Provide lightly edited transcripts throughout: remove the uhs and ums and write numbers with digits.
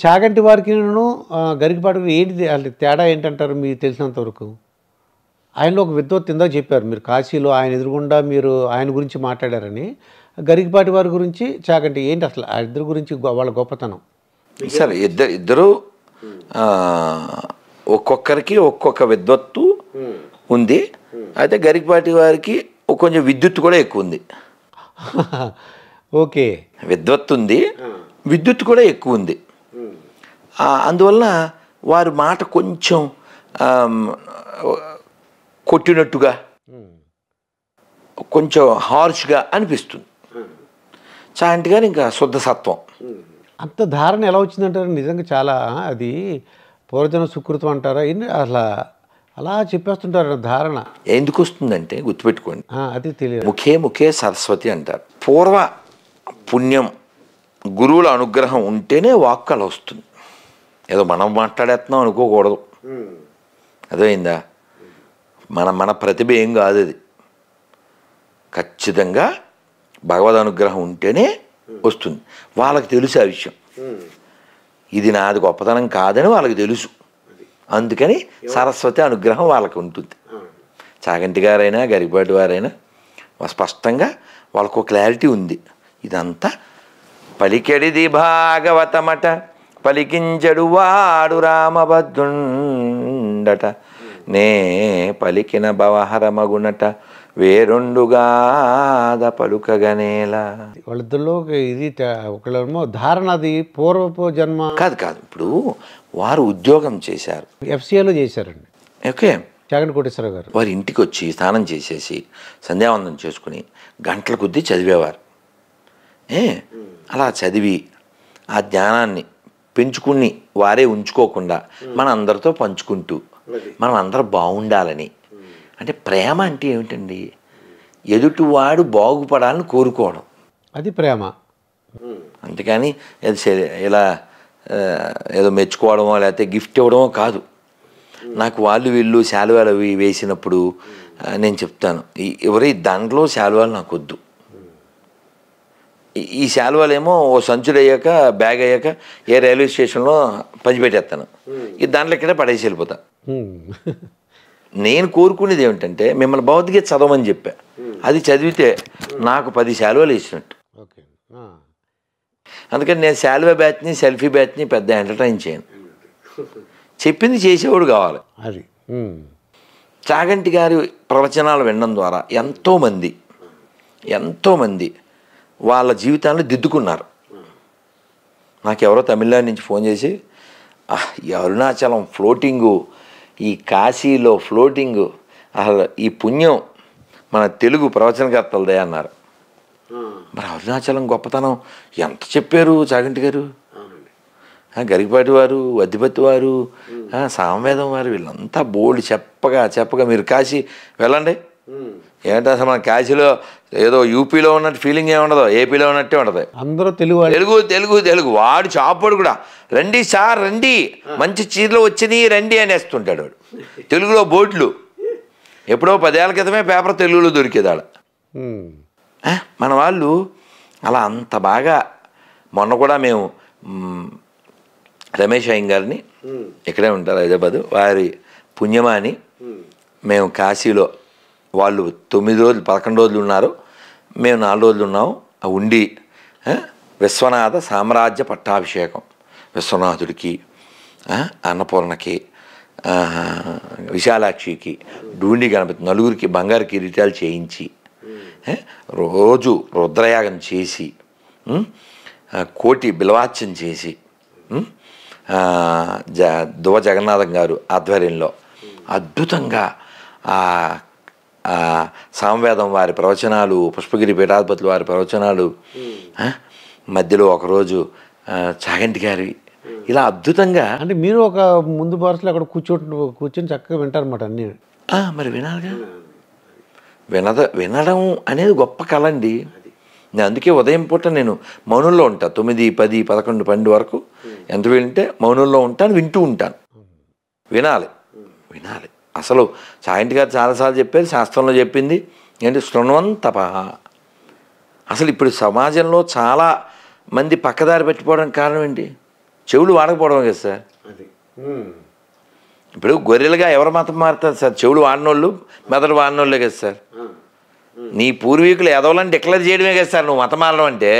చాగంటి వారికిను గరికపాటికి ఏంటి అంటే తేడా ఏంటంటారు మీకు తెలిసినంత వరకు? ఆయనలో ఒక విద్వత్తు ఇందాక చెప్పారు మీరు కాశీలో ఆయన ఎదురుగుండా మీరు ఆయన గురించి మాట్లాడారని. గరికపాటి వారి గురించి చాగంటి ఏంటి అసలు ఆ ఇద్దరి గురించి వాళ్ళ గొప్పతనం? సరే ఇద్దరు ఒక్కొక్కరికి ఒక్కొక్క విద్వత్తు ఉంది. అయితే గరికపాటి వారికి కొంచెం విద్యుత్ కూడా ఎక్కువ ఉంది. ఓకే. విద్వత్తు ఉంది, విద్యుత్ కూడా ఎక్కువ ఉంది. అందువల్ల వారి మాట కొంచెం కొట్టినట్టుగా కొంచెం హార్ష్గా అనిపిస్తుంది. చాగంటి గారు ఇంకా శుద్ధ సత్వం. అంత ధారణ ఎలా వచ్చిందంటారు? నిజంగా చాలా అది పూర్వజన సుకృతం అంటారా? అసలు అలా చెప్పేస్తుంటారు ధారణ. ఎందుకు వస్తుందంటే గుర్తుపెట్టుకోండి, అది తెలియదు. ముఖే ముఖే సరస్వతి అంటారు. పూర్వ పుణ్యం గురువుల అనుగ్రహం ఉంటేనే వాక్కు అలా వస్తుంది. ఏదో మనం మాట్లాడేస్తున్నాం అనుకోకూడదు. అర్థమైందా? మన ప్రతిభ ఏం కాదు అది. ఖచ్చితంగా భగవద్ అనుగ్రహం ఉంటేనే వస్తుంది. వాళ్ళకి తెలుసు ఆ విషయం. ఇది నాది గొప్పతనం కాదని వాళ్ళకి తెలుసు. అందుకని సరస్వతి అనుగ్రహం వాళ్ళకి ఉంటుంది. చాగంటి గారైనా గరికపాటి వారైనా స్పష్టంగా వాళ్ళకు క్లారిటీ ఉంది. ఇదంతా పలికెడిది భాగవతమట పలికించడు వాడు రామభద్రుండట నే పలికిన భవహరమగునట వేరొండుగాద పలుకగనేలా. వాళ్ళిద్దరిలో ఇది ఒకళ్ళేమో ధారణ అది పూర్వపు జన్మ కాదు. ఇప్పుడు వారు ఉద్యోగం చేశారు, ఎఫ్సిఏలో చేశారండి. ఓకే. చాగంటి కోటేశ్వరరావు గారు వారి ఇంటికి వచ్చి స్నానం చేసేసి సంధ్యావందనం చేసుకుని గంటల కొద్దీ చదివేవారు. అలా చదివి ఆ జ్ఞానాన్ని పెంచుకుని వారే ఉంచుకోకుండా మన అందరితో పంచుకుంటూ మనం అందరం బాగుండాలని. అంటే ప్రేమ అంటే ఏమిటండి? ఎదుటివాడు బాగుపడాలని కోరుకోవడం, అది ప్రేమ. అంతేకాని ఇలా ఏదో మెచ్చుకోవడమో లేకపోతే గిఫ్ట్ ఇవ్వడమో కాదు. నాకు వాళ్ళు వీళ్ళు శాలువాలు అవి వేసినప్పుడు నేను చెప్తాను, ఎవరి దాంట్లో శాలువాలు నాకు వద్దు. ఈ శాలువాలు ఏమో ఓ సంచులు అయ్యాక బ్యాగ్ అయ్యాక ఏ రైల్వే స్టేషన్లో పంచిపెట్టేస్తాను. ఇది దాంట్లో ఇక్కడే పడేసి వెళ్ళిపోతా. నేను కోరుకునేది ఏమిటంటే మిమ్మల్ని భౌతిక చదవమని చెప్పా. అది చదివితే నాకు 10 శాలువాలు వేసినట్టు. అందుకని నేను శాలువా బ్యాచ్ని సెల్ఫీ బ్యాచ్ని పెద్ద ఎంటర్టైన్ చేయను. చెప్పింది చేసేవాడు కావాలి. అది చాగంటి గారి ప్రవచనాలు వినడం ద్వారా ఎంతోమంది వాళ్ళ జీవితాన్ని దిద్దుకున్నారు. నాకెవరో తమిళనాడు నుంచి ఫోన్ చేసి ఈ అరుణాచలం ఫ్లోటింగు, ఈ కాశీలో ఫ్లోటింగు, అసలు ఈ పుణ్యం మన తెలుగు ప్రవచనకర్తలదే అన్నారు. మరి అరుణాచలం గొప్పతనం ఎంత చెప్పారు చాగంటి గారు, గరికపాటి వారు, వద్దిపత్తి వారు, సామవేదం వారు, వీళ్ళంతా బోల్డ్ చెప్పగా మీరు కాశీ వెళ్ళండి. ఏంటంటే అసలు మన కాశీలో ఏదో యూపీలో ఉన్నట్టు ఫీలింగ్ ఏముండదు, ఏపీలో ఉన్నట్టే ఉంటుంది. అందరూ తెలుగు తెలుగు వాడు చాపడు కూడా రండి సార్ రండి, మంచి చీరలు వచ్చినాయి రండి అనేస్తుంటాడు వాడు. తెలుగులో బోట్లు ఎప్పుడో 10 ఏళ్ల క్రితమే పేపర్ తెలుగులో దొరికేదాడు. మన వాళ్ళు అలా అంత బాగా. మొన్న కూడా మేము రమేష్ అయ్యంగారిని ఇక్కడే ఉంటారు హైదరాబాదు, వారి పుణ్యమాని మేము కాశీలో, వాళ్ళు 9 రోజులు 11 రోజులు ఉన్నారు, మేము 4 రోజులు ఉన్నాము. ఉండి విశ్వనాథ సామ్రాజ్య పట్టాభిషేకం విశ్వనాథుడికి, అన్నపూర్ణకి, విశాలాక్షికి, డూండి గణపతి నలుగురికి బంగారు కిరీటాలు చేయించి రోజు రుద్రయాగం చేసి కోటి బిలవాచ్యం చేసి దువ జగన్నాథం గారు ఆధ్వర్యంలో అద్భుతంగా సామవేదం వారి ప్రవచనాలు, పుష్పగిరి పీఠాధిపతుల వారి ప్రవచనాలు, మధ్యలో ఒకరోజు చాగంటి గారి, ఇలా అద్భుతంగా. అంటే మీరు ఒక ముందు వరుసలో అక్కడ కూర్చొని చక్కగా వింటారన్నమాట అన్నీ. మరి వినాలిగా. వినడం అనేది గొప్ప కళ అండి. నేను అందుకే ఉదయం పూట నేను మౌనంలో ఉంటాను. 9, 10, 11, 12 వరకు ఎంత వింటే మౌనంలో ఉంటాను, వింటూ ఉంటాను. వినాలి. అసలు చాగంటి గారు చాలాసార్లు చెప్పారు, శాస్త్రంలో చెప్పింది ఏంటి, శృణ్వంతపః. అసలు ఇప్పుడు సమాజంలో చాలా మంది పక్కదారి పెట్టిపోవడానికి కారణం ఏంటి? చెవులు వాడకపోవడం కదా సార్. ఇప్పుడు గొర్రెలుగా ఎవరు మతం మారుతారు సార్? చెవులు వాడినోళ్ళు మెదడు వాడినోళ్ళే కదా సార్. నీ పూర్వీకులు ఎదవలని డిక్లేర్ చేయడమే కదా సార్ నువ్వు మతం మారడం అంటే.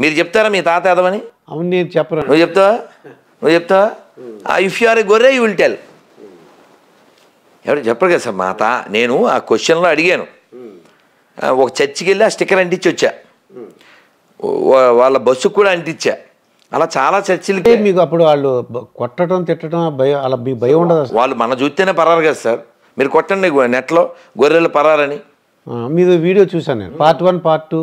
మీరు చెప్తారా మీ తాత ఎదవని? అవును, నేను చెప్పను. నువ్వు చెప్తావా? ఇఫ్ యు ఆర్ ఎ గొర్రె యూ విల్ టెల్. ఎవరు చెప్పరు కదా సార్. నేను ఆ క్వశ్చన్లో అడిగాను. ఒక చర్చికి వెళ్ళి ఆ స్టిక్కర్ అంటించి వచ్చా, వాళ్ళ బస్సుకు కూడా అంటించా. అలా చాలా చర్చిలకి. మీకు అప్పుడు వాళ్ళు కొట్టడం తిట్టడం భయం, అలా మీకు భయం ఉండదు? వాళ్ళు మన చూస్తేనే పరారు కదా సార్. మీరు కొట్టండి నెట్లో గొర్రెలు పరారని. మీద వీడియో చూసాను నేను, పార్ట్ 1 పార్ట్ 2.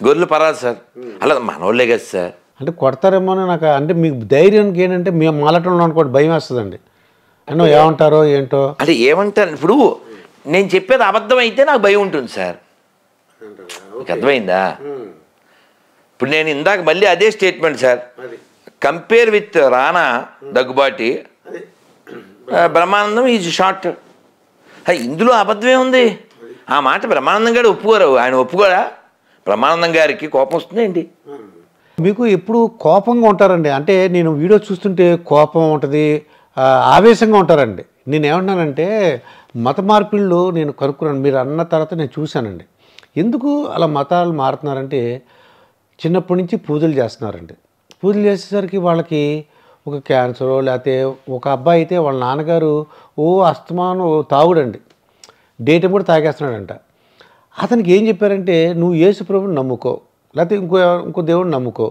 గొర్రెలు పరారు సార్. అలా మనోళ్ళే కదా సార్. అంటే కొడతారేమో అని నాకు. అంటే మీకు ధైర్యానికి ఏంటంటే మేము మాలటంలో అనుకోండి భయం వేస్తుందండి. అన్నో ఏమంటారో ఏంటో. అంటే ఏమంటారు? ఇప్పుడు నేను చెప్పేది అబద్ధం అయితే నాకు భయం ఉంటుంది సార్. మీకు అర్థమైందా? ఇప్పుడు నేను ఇందాక మళ్ళీ అదే statement sir. Compare with Rana Daggubati, Brahmanandam is short. ఇందులో అబద్ధమే ఉంది. ఆ మాట బ్రహ్మానందం గారు ఒప్పుకోరు. ఆయన ఒప్పుకోరా? బ్రహ్మానందం గారికి కోపం వస్తుంది ఏంటి? మీకు ఎప్పుడు కోపంగా ఉంటారండి. అంటే నేను వీడియో చూస్తుంటే కోపం ఉంటుంది, ఆవేశంగా ఉంటారండి. నేను ఏమంటున్నానంటే మత మార్పిళ్ళు నేను కనుక్కున్నాను. మీరు అన్న తర్వాత నేను చూశానండి. ఎందుకు అలా మతాలు మారుతున్నారంటే చిన్నప్పటి నుంచి పూజలు చేస్తున్నారండి. పూజలు చేసేసరికి వాళ్ళకి ఒక క్యాన్సరో లేకపోతే ఒక అబ్బాయి అయితే వాళ్ళ నాన్నగారు అస్తమానం తాగుడండి, డే టైం కూడా తాగేస్తున్నాడంట. అతనికి ఏం చెప్పారంటే నువ్వు యేసు ప్రభువుని నమ్ముకో, లేకపోతే ఇంకో దేవుడిని నమ్ముకో,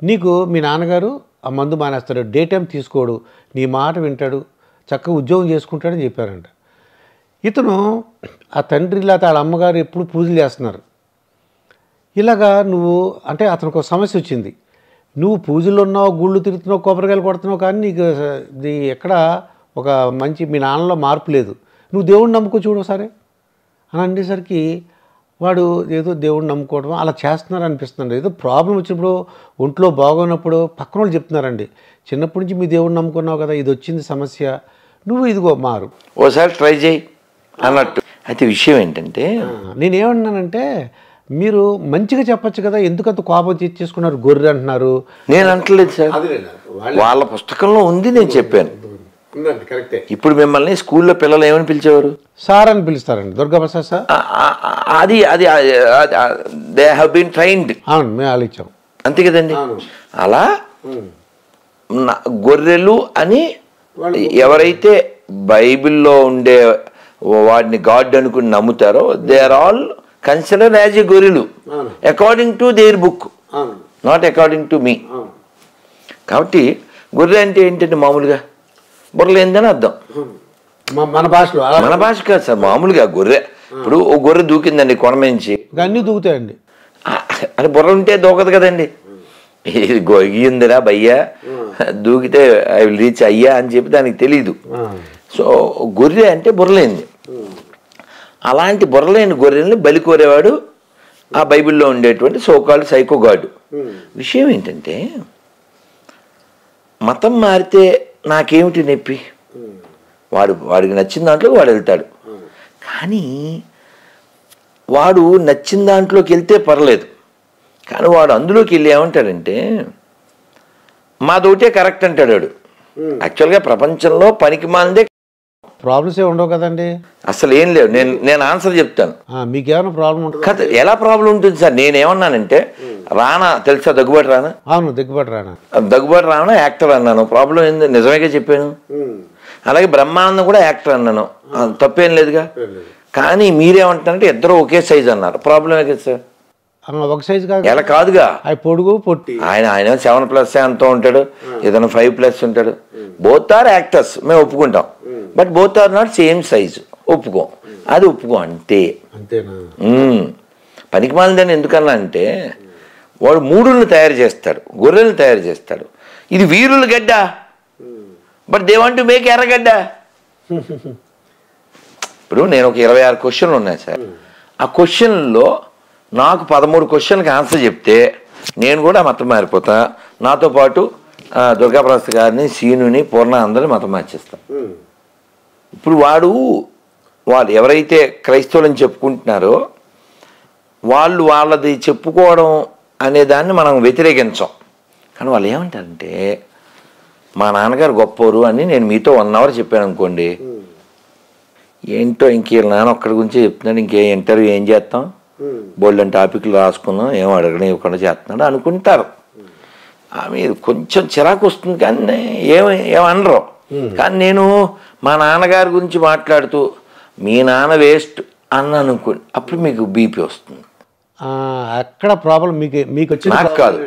నీకు మీ నాన్నగారు ఆ మందు మానేస్తాడు, డే టైం తీసుకోడు, నీ మాట వింటాడు, చక్కగా ఉద్యోగం చేసుకుంటాడని చెప్పారంట. ఇతను ఆ తండ్రి లేకపోతే వాళ్ళ అమ్మగారు ఎప్పుడు పూజలు చేస్తున్నారు. ఇలాగా నువ్వు అంటే అతనికి ఒక సమస్య వచ్చింది. నువ్వు పూజలు ఉన్నావు, గుళ్ళు తిరుగుతున్నావు, కొబ్బరికాయలు కొడుతున్నావు, కానీ నీకు ఇది ఎక్కడ ఒక మంచి మీ నాన్నలో మార్పు లేదు. నువ్వు దేవుడిని నమ్ముకో చూడు సరే అని అనేసరికి వాడు ఏదో దేవుడిని నమ్ముకోవడం అలా చేస్తున్నారు అనిపిస్తుంది. ఏదో ప్రాబ్లం వచ్చినప్పుడు, ఒంట్లో బాగోనప్పుడు పక్కన వాళ్ళు చెప్తున్నారండి, చిన్నప్పటి నుంచి మీ దేవుడిని నమ్ముకున్నావు కదా, ఇది వచ్చింది సమస్య, నువ్వు ఇదిగో మారు, ఓసారి ట్రై చేయి అన్నట్టు. అయితే విషయం ఏంటంటే నేనేమన్నానంటే మీరు మంచిగా చెప్పచ్చు కదా, ఎందుకంత కోపం చేసుకున్నారు, గొర్రె అంటున్నారు. నేను అంటలేదు సార్, వాళ్ళ పుస్తకంలో ఉంది, నేను చెప్పాను. ఇప్పుడు మిమ్మల్ని స్కూల్లో పిల్లలు ఏమని పిలిచేవారు? సార్ అని పిలుస్తారండి, దుర్గాప్రసాద్ సార్. అది అది దే హ్యావ్ బీన్ ట్రైన్డ్. అవును, మేము ఆలోచించాం అంతే కదండి. అలా గొర్రెలు అని ఎవరైతే బైబిల్లో ఉండే వాడిని గాడ్ అనుకుని నమ్ముతారో they are all considered as a గొర్రెలు according to their book, not according to me. కాబట్టి గొర్రె అంటే ఏంటంటే మామూలుగా బుర్రలేందని అర్థం. మన భాషలో, మన భాష కాదు సార్, మామూలుగా గొర్రె. ఇప్పుడు ఓ గొర్రె దూకిందండి కొనమించి, అన్నీ దూకుతాయండి. అది బుర్ర ఉంటే దూకదు కదండి. ఇది గొయ్యిందిరా భయ్యా, దూకితే ఐ విల్ రీచ్ అయ్యా అని చెప్పి దానికి తెలీదు. సో గొర్రె అంటే బుర్రలేంది. అలాంటి బుర్రలేని గొర్రెల్ని బలి కోరేవాడు ఆ బైబిల్లో ఉండేటువంటి సోకాల్డ్ సైకో గాడు. విషయం ఏంటంటే మతం మారితే నాకేమిటి నొప్పి, వాడికి నచ్చిన దాంట్లోకి వాడు వెళ్తాడు. కానీ వాడు నచ్చిన దాంట్లోకి వెళ్తే పర్లేదు, కానీ వాడు అందులోకి వెళ్ళి ఏమంటాడంటే మాదోటే కరెక్ట్ అంటాడు వాడు. యాక్చువల్గా ప్రపంచంలో పనికి మాందే ప్రాబ్లమ్స్ ఏ ఉండవు కదండి, అసలు ఏం లేవు. నేను ఆన్సర్ చెప్తాను. మీకేమైనా ప్రాబ్లం ఉంటుంది కదా? ఎలా ప్రాబ్లం ఉంటుంది సార్? నేనేమన్నానంటే రానా తెలుసా, దగ్గుబాటి రానా? అవును, దగ్గుబాటి రానా. దగ్గుబాటి రానా యాక్టర్ అన్నాను, ప్రాబ్లం ఏంది? నిజమేగా చెప్పాను. అలాగే బ్రహ్మానందం కూడా యాక్టర్ అన్నాను, తప్పేం లేదుగా. కానీ మీరేమంటారంటే ఇద్దరు ఒకే సైజ్ అన్నారు, ప్రాబ్లమే కదా సార్. ఒక సైజ్ కాదు, ఎలా కాదుగా, పొడుగు పొట్టి. ఆయన 7+ ఎంతో ఉంటాడు, ఏదైనా 5+ ఉంటాడు. బోత్ ఆర్ యాక్టర్స్, మేము ఒప్పుకుంటాం. But both are not same size, ఒప్పుకోం. అది ఒప్పుకో అంతే. అంతేనా? పనికి మాలిందని ఎందుకన్నా అంటే వాడు మూడులను తయారు చేస్తాడు, గొర్రెలను తయారు చేస్తాడు. ఇది వీరుల గడ్డ, but they want to make ఎర్రగడ్డ. ఇప్పుడు నేను ఒక 26 క్వశ్చన్లు ఉన్నాయి సార్. ఆ క్వశ్చన్లో నాకు 13 క్వశ్చన్కి ఆన్సర్ చెప్తే నేను కూడా మతం మారిపోతా. నాతో పాటు దుర్గాప్రసాద్ గారిని, సీనుని, పూర్ణ అందరిని మతం మార్చేస్తాను. ఇప్పుడు వాళ్ళు ఎవరైతే క్రైస్తవులని చెప్పుకుంటున్నారో వాళ్ళది చెప్పుకోవడం అనే దాన్ని మనం వ్యతిరేకించాం. కానీ వాళ్ళు ఏమంటారంటే మా నాన్నగారు గొప్పవారు అని నేను మీతో 1 అవర్ చెప్పాను అనుకోండి, ఏంటో ఇంక నాన్న ఒక్కడి గురించి చెప్తున్నాడు, ఇంకే ఇంటర్వ్యూ ఏం చేస్తాం, బోల్డ్ అని టాపిక్లు రాసుకుందాం, ఏం అడగడం ఇవ్వకుండా చేస్తున్నాడు అనుకుంటారు. మీరు కొంచెం చిరాకు వస్తుంది కానీ ఏమనరు. కానీ నేను మా నాన్నగారి గురించి మాట్లాడుతూ మీ నాన్న వేస్ట్ అని అనుకోండి, అప్పుడు మీకు బీపీ వస్తుంది. అక్కడ ప్రాబ్లం మీకు వచ్చిన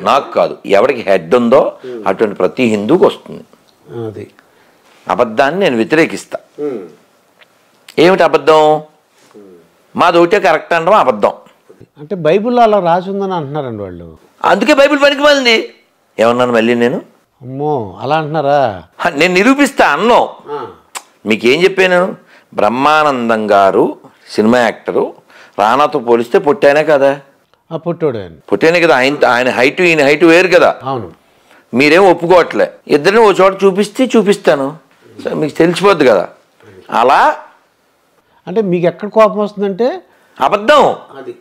నాకు కాదు ఎవరికి హెడ్ ఉందో అటువంటి ప్రతి హిందూకి వస్తుంది. అది అబద్ధాన్ని నేను వ్యతిరేకిస్తా. ఏమిటి అబద్ధం? మాది ఒకటే కరెక్ట్ అనడం అబద్ధం. అంటే బైబిల్లో అలా రాసి ఉందని అంటున్నారండి వాళ్ళు. అందుకే బైబిల్ పనికి మాలింది. ఏమన్నాను మళ్ళీ నేను? అమ్మో అలా అంటున్నారా? నేను నిరూపిస్తా అన్నాం. మీకేం చెప్పాను? బ్రహ్మానందం గారు సినిమా యాక్టరు, రానాతో పోలిస్తే పుట్టానే కదా. పుట్టానే కదా. ఆయన హైటు ఈయన హైటు వేరు కదా. అవును. మీరేం ఒప్పుకోవట్లే. ఇద్దరిని ఓ చోట చూపిస్తాను, మీకు తెలిసిపోద్ది కదా. అలా అంటే మీకు ఎక్కడ కోపం వస్తుందంటే అబద్ధం. అది